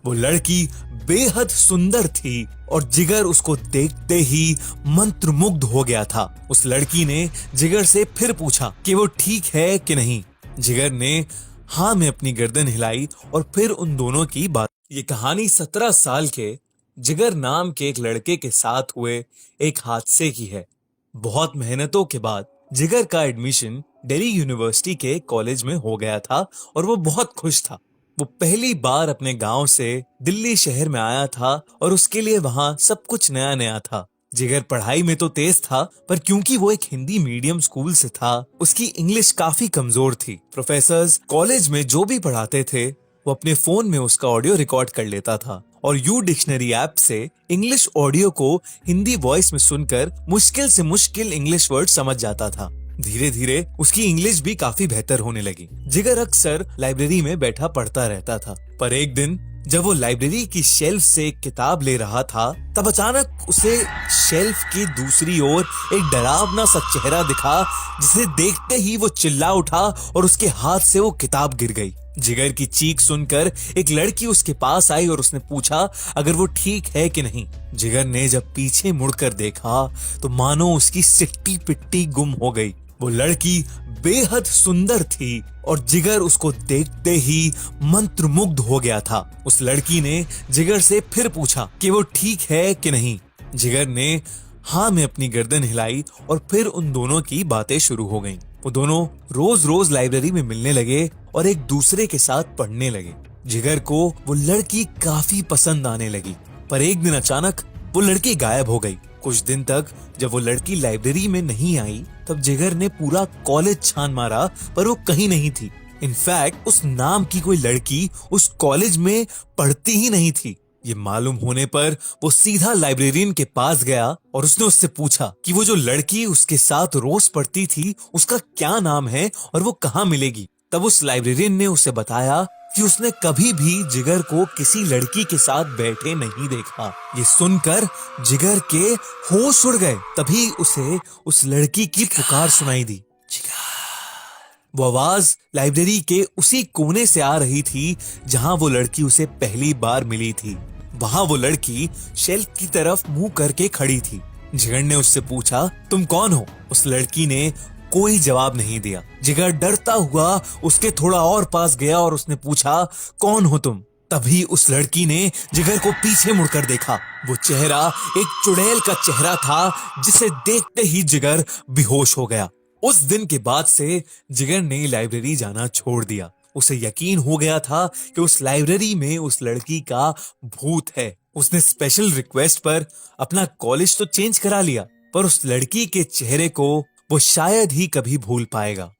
वो लड़की बेहद सुंदर थी और जिगर उसको देखते ही मंत्रमुग्ध हो गया था। उस लड़की ने जिगर से फिर पूछा कि वो ठीक है कि नहीं। जिगर ने हाँ में अपनी गर्दन हिलाई और फिर उन दोनों की बात। ये कहानी 17 साल के जिगर नाम के एक लड़के के साथ हुए एक हादसे की है। बहुत मेहनतों के बाद जिगर का एडमिशन दिल्ली यूनिवर्सिटी के कॉलेज में हो गया था और वो बहुत खुश था। वो पहली बार अपने गांव से दिल्ली शहर में आया था और उसके लिए वहां सब कुछ नया नया था। जिगर पढ़ाई में तो तेज था, पर क्योंकि वो एक हिंदी मीडियम स्कूल से था, उसकी इंग्लिश काफी कमजोर थी। प्रोफेसर्स कॉलेज में जो भी पढ़ाते थे वो अपने फोन में उसका ऑडियो रिकॉर्ड कर लेता था और यू डिक्शनरी ऐप से इंग्लिश ऑडियो को हिंदी वॉइस में सुनकर मुश्किल से मुश्किल इंग्लिश वर्ड समझ जाता था। धीरे धीरे उसकी इंग्लिश भी काफी बेहतर होने लगी। जिगर अक्सर लाइब्रेरी में बैठा पढ़ता रहता था, पर एक दिन जब वो लाइब्रेरी की शेल्फ से एक किताब ले रहा था, तब अचानक उसे शेल्फ की दूसरी ओर एक डरावना सा चेहरा दिखा, जिसे देखते ही वो चिल्ला उठा और उसके हाथ से वो किताब गिर गई। जिगर की चीख सुनकर एक लड़की उसके पास आई और उसने पूछा अगर वो ठीक है कि नहीं। जिगर ने जब पीछे मुड़कर देखा तो मानो उसकी सिट्टी पिट्टी गुम हो गई। वो लड़की बेहद सुंदर थी और जिगर उसको देखते ही मंत्रमुग्ध हो गया था। उस लड़की ने जिगर से फिर पूछा कि वो ठीक है कि नहीं। जिगर ने हाँ में अपनी गर्दन हिलाई और फिर उन दोनों की बातें शुरू हो गईं। वो दोनों रोज रोज लाइब्रेरी में मिलने लगे और एक दूसरे के साथ पढ़ने लगे। जिगर को वो लड़की काफी पसंद आने लगी, पर एक दिन अचानक वो लड़की गायब हो गई। कुछ दिन तक जब वो लड़की लाइब्रेरी में नहीं आई, तब जिगर ने पूरा कॉलेज छान मारा, पर वो कहीं नहीं थी। इनफैक्ट उस नाम की कोई लड़की उस कॉलेज में पढ़ती ही नहीं थी। ये मालूम होने पर वो सीधा लाइब्रेरियन के पास गया और उसने उससे पूछा कि वो जो लड़की उसके साथ रोज पढ़ती थी उसका क्या नाम है और वो कहाँ मिलेगी। तब उस लाइब्रेरियन ने उसे बताया कि उसने कभी भी जिगर को किसी लड़की के साथ बैठे नहीं देखा। ये सुनकर जिगर के होश उड़ गए। तभी उसे उस लड़की की पुकार सुनाई दी, वो आवाज लाइब्रेरी के उसी कोने से आ रही थी जहां वो लड़की उसे पहली बार मिली थी। वहां वो लड़की शेल्फ की तरफ मुंह करके खड़ी थी। जिगर ने उससे पूछा तुम कौन हो। उस लड़की ने कोई जवाब नहीं दिया। जिगर डरता हुआ उसके थोड़ा और पास गया और उसने पूछा कौन हो तुम। तभी उस लड़की ने जिगर को पीछे मुड़कर देखा। वो चेहरा एक चुड़ैल का चेहरा था, जिसे देखते ही जिगर बेहोश हो गया। उस दिन के बाद से जिगर ने लाइब्रेरी जाना छोड़ दिया। उसे यकीन हो गया था कि उस लाइब्रेरी में उस लड़की का भूत है। उसने स्पेशल रिक्वेस्ट पर अपना कॉलेज तो चेंज करा लिया, पर उस लड़की के चेहरे को वो शायद ही कभी भूल पाएगा।